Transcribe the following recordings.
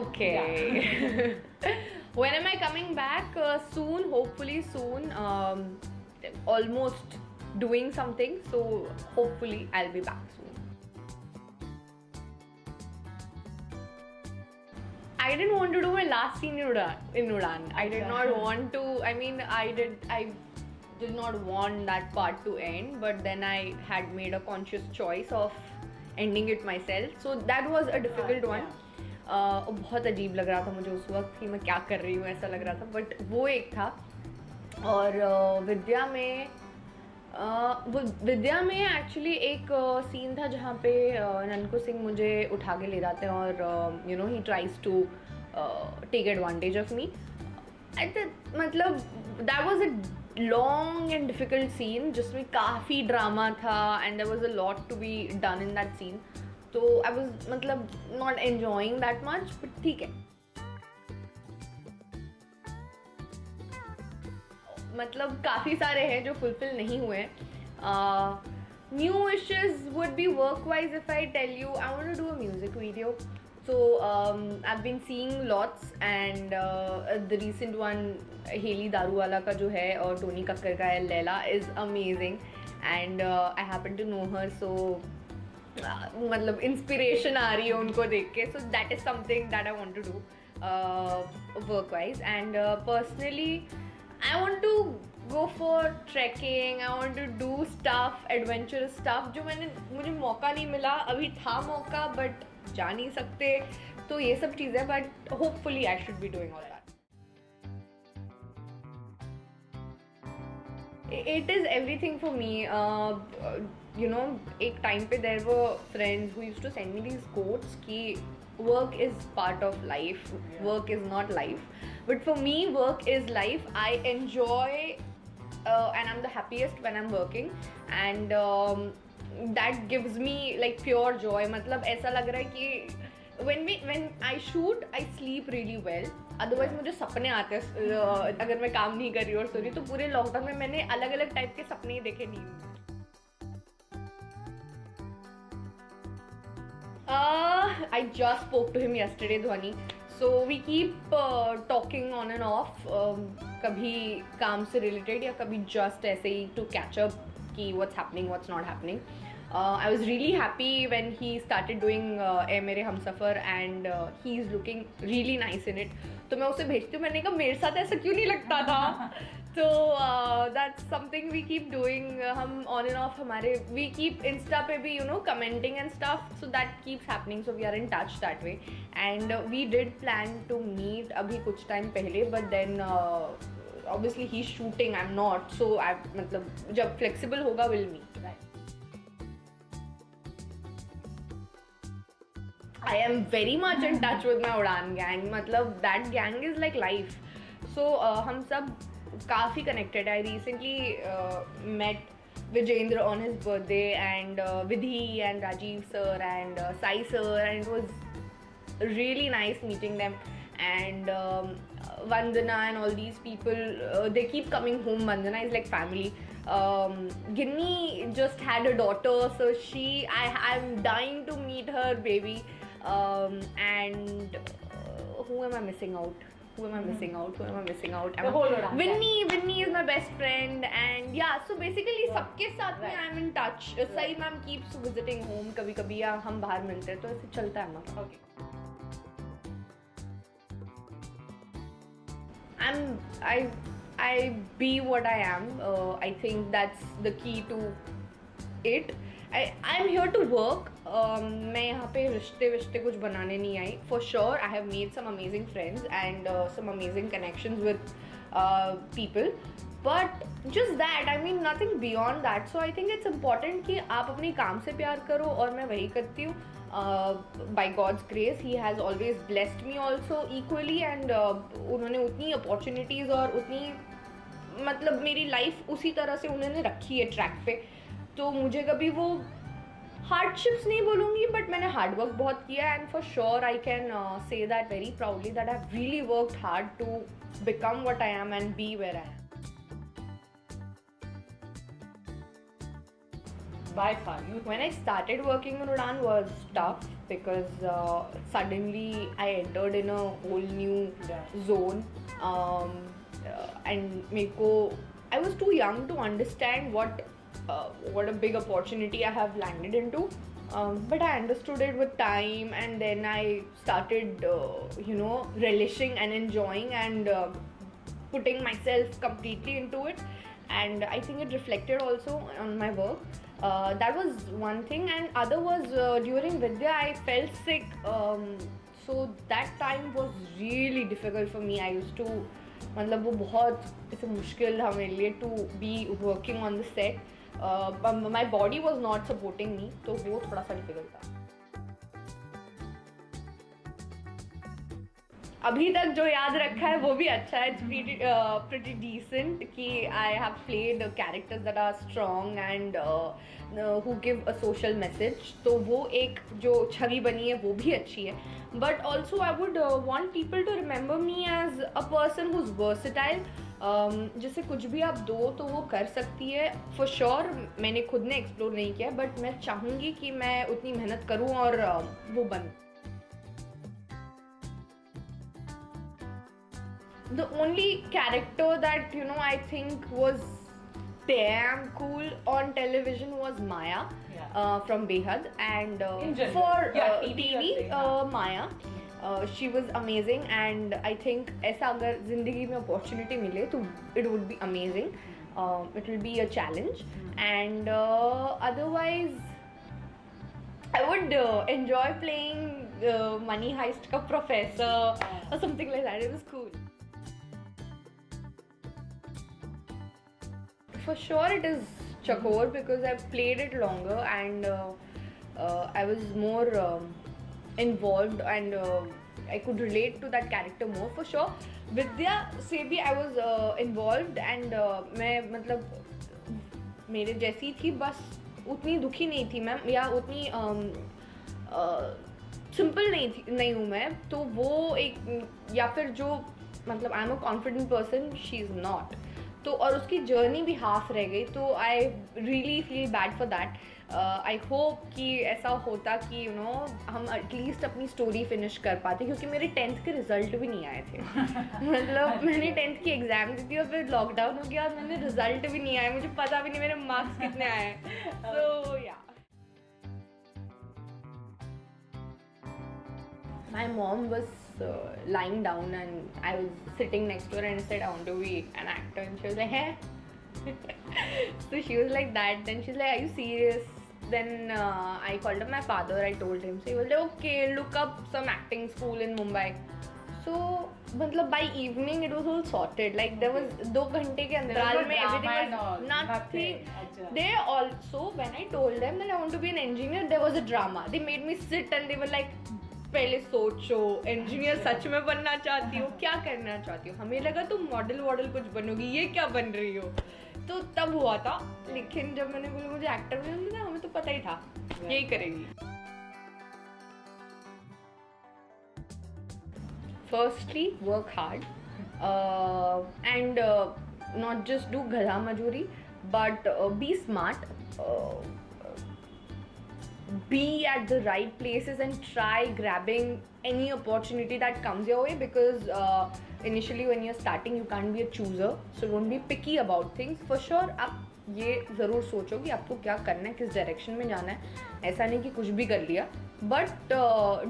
Okay. When am I coming back? Soon, hopefully soon. Almost doing something, so hopefully I'll be back soon. I didn't want to do my last scene in Udan. I did not want to. I mean, I did not want that part to end, but then I had made a conscious choice of ending it myself. So that was a difficult one. बहुत अजीब लग रहा था मुझे उस वक्त कि मैं क्या कर रही हूँ, ऐसा लग रहा था, बट वो एक था. और विद्या में एक्चुअली एक सीन था जहाँ पे ननको सिंह मुझे उठा के ले जाते हैं और you know he tries to take advantage of me. मतलब that was a long and difficult scene जिसमें काफ़ी ड्रामा था and there was a lot to be done in that scene. तो आई वाज मतलब not enjoying that much, but ठीक है. मतलब काफ़ी सारे हैं जो फुलफिल नहीं हुए. New wishes would be work wise if I tell you I want to do a music video. So I've been seeing lots and the recent one Helly Daruwala का जो है और टोनी कक्कर का है Laila is amazing and I happen to know her, so मतलब inspiration आ रही है उनको देख के. So that is something that I want to do work wise and personally I want to go for trekking. I want to do stuff, adventurous stuff जो मुझे मौका नहीं मिला. अभी था मौका बट जा नहीं सकते, तो ये सब चीज़ें, but hopefully I should be doing all that. It is everything for me. You know, एक टाइम पे there were friends who used to send me these quotes कि work is part of life, work is not life. But for me, work is life. I enjoy and I'm the happiest when I'm working and that gives me like pure joy. मतलब ऐसा लग रहा है कि when I shoot I sleep really well. Otherwise मुझे सपने आते हैं अगर मैं काम नहीं कर रही और सो रही. तो पूरे लॉकडाउन में मैंने अलग अलग टाइप के सपने ही देखे नहीं. I just spoke to him yesterday, Dhwani. So we keep talking on and off. कभी काम से related या कभी just ऐसे ही to catch up कि what's happening, what's not happening. I was really happy when he started doing ए मेरे हमसफ़र and he is looking really nice in it. तो मैं उसे भेजती हूँ, मैंने कहा मेरे साथ ऐसा क्यों नहीं लगता था. तो that's something we keep doing. हम on and off हमारे we keep Insta पे भी you know commenting and stuff, so that keeps happening, so we are in touch that way. And we did plan to meet अभी कुछ time पहले, but then obviously he's shooting, I'm not, so I मतलब जब flexible होगा we'll meet. Right. I am very much in touch with my Udan gang. मतलब that gang is like life. So हम सब काफ़ी connected. I recently met Vijendra on his birthday and Vidhi and Rajiv sir and Sai sir, and it was really nice meeting them. And Vandana and all these people, they keep coming home. Vandana is like family. Ginny just had a daughter, so I'm dying to meet her baby. And who am I missing out? Winnie is my best friend, and yeah, so basically सबके साथ में I'm in touch. सही ma'am keeps visiting home कभी कभी या हम बाहर मिलते हैं, तो ऐसे चलता है हमारा. Okay. I be what I am. I think that's the key to it. I'm here to work. मैं यहाँ पे रिश्ते कुछ बनाने नहीं आई. For sure, I have made some amazing friends and some amazing connections with people. But just that, I mean nothing beyond that. So I think it's important कि आप अपने काम से प्यार करो, और मैं वही करती हूँ. By God's grace, He has always blessed me also equally, and उन्होंने उतनी opportunities और उतनी मतलब मेरी लाइफ उसी तरह से उन्होंने रखी है ट्रैक पे. तो मुझे कभी वो हार्डशिप्स नहीं बोलूँगी, बट मैंने हार्ड वर्क बहुत किया, and for sure I can say that very proudly that I have really worked hard to become what I am and be where I am. by far. When I started working in Udaan was tough because suddenly I entered in a whole new zone, and I was too young to understand what a big opportunity I have landed into. But I understood it with time, and then I started, relishing and enjoying and putting myself completely into it. And I think it reflected also on my work. That was one thing, and other was during Vidya I felt sick. So that time was really difficult for me. I used to, मतलब वो बहुत ऐसे मुश्किल था मेरे लिए to be working on the set. My body was not supporting me, तो वो थोड़ा सा difficult था. अभी तक जो याद रखा है वो भी अच्छा है. It's pretty decent कि I have played characters that are strong and who give a social message. तो वो एक जो छवि बनी है वो भी अच्छी है. But also I would want people to remember me as a person who's versatile. जिसे कुछ भी आप दो तो वो कर सकती है. For sure मैंने खुद ने एक्सप्लोर नहीं किया, बट मैं चाहूँगी कि मैं उतनी मेहनत करूँ और वो बनूँ. The only character that I think was damn cool on television was Maya, from Behad, and for TV Maya, she was amazing, and I think ऐसा अगर जिंदगी में opportunity मिले तो it would be amazing. It will be a challenge, and otherwise I would enjoy playing Money Heist ka professor or something like that. It was cool. For sure it is Chakor because I've played it longer and I was more involved and I could relate to that character more. For sure Vidya से भी I was involved and मैं मतलब मेरे जैसी थी, बस उतनी दुखी नहीं थी मैम, या उतनी सिंपल नहीं हूँ मैं. तो वो एक, या फिर जो मतलब I am a confident person, she is not. तो और उसकी जर्नी भी हाफ रह गई. तो I really feel bad for that. I hope कि ऐसा होता कि हम एटलीस्ट अपनी स्टोरी फिनिश कर पाते, क्योंकि मेरे 10th के रिजल्ट भी नहीं आए थे. मतलब मैंने 10th की एग्ज़ाम दी थी और फिर लॉकडाउन हो गया और मैंने रिजल्ट भी नहीं आया, मुझे पता भी नहीं मेरे मार्क्स कितने आए हैं. सो या my mom was lying down and I was sitting next to her and I said I want to be an actor, and she was like, hey. So she was like that. Then she's like, are you serious? Then I called up my father. I told him. So he was like, okay, look up some acting school in Mumbai. So मतलब by evening it was all sorted. Like there was 2 घंटे के अंतराल में everything was nothing. They also, when I told them that I want to be an engineer, there was a drama. They made me sit and they were like, पहले सोचो, engineer सच में बनना चाहती हो, क्या करना चाहती हो. हमें लगा तुम मॉडल कुछ बनोगी, ये क्या बन रही हो. तो तब हुआ था. लेकिन जब मैंने बोला मुझे एक्टर बनना था, हमें तो पता ही था यही करेगी. Firstly, work hard and not just do गधा मजूरी, but be smart. Be at the right places and try grabbing any opportunity that comes your way, because initially when you're starting you can't be a chooser, so don't be picky about things. For sure आप ये ज़रूर सोचो कि आपको क्या करना है, किस डायरेक्शन में जाना है. ऐसा नहीं कि कुछ भी कर लिया, but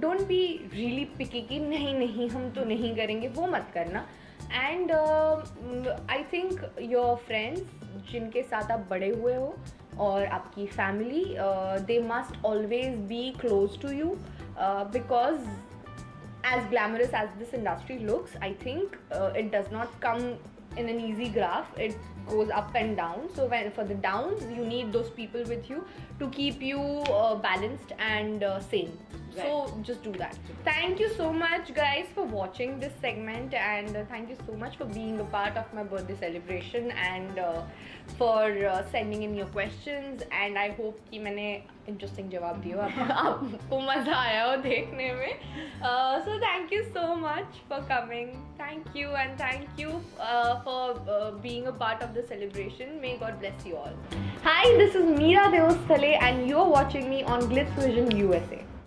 don't be really picky कि नहीं हम तो नहीं करेंगे, वो मत करना. And I think your friends जिनके साथ आप बड़े हुए हो और आपकी family, they must always be close to you, because as glamorous as this industry looks, I think it does not come in an easy graph. It goes up and down. So when for the downs, you need those people with you to keep you balanced and sane. Right. So just do that. Thank you so much guys for watching this segment, and thank you so much for being a part of my birthday celebration and for sending in your questions. And I hope कि मैंने interesting जवाब दिया, आपको मज़ा आया हो देखने में. So thank you so much for coming. Thank you, and thank you for being a part of the celebration. May God bless you all. Hi, this is Meera Devasthale and you're watching me on Glitz Vision USA.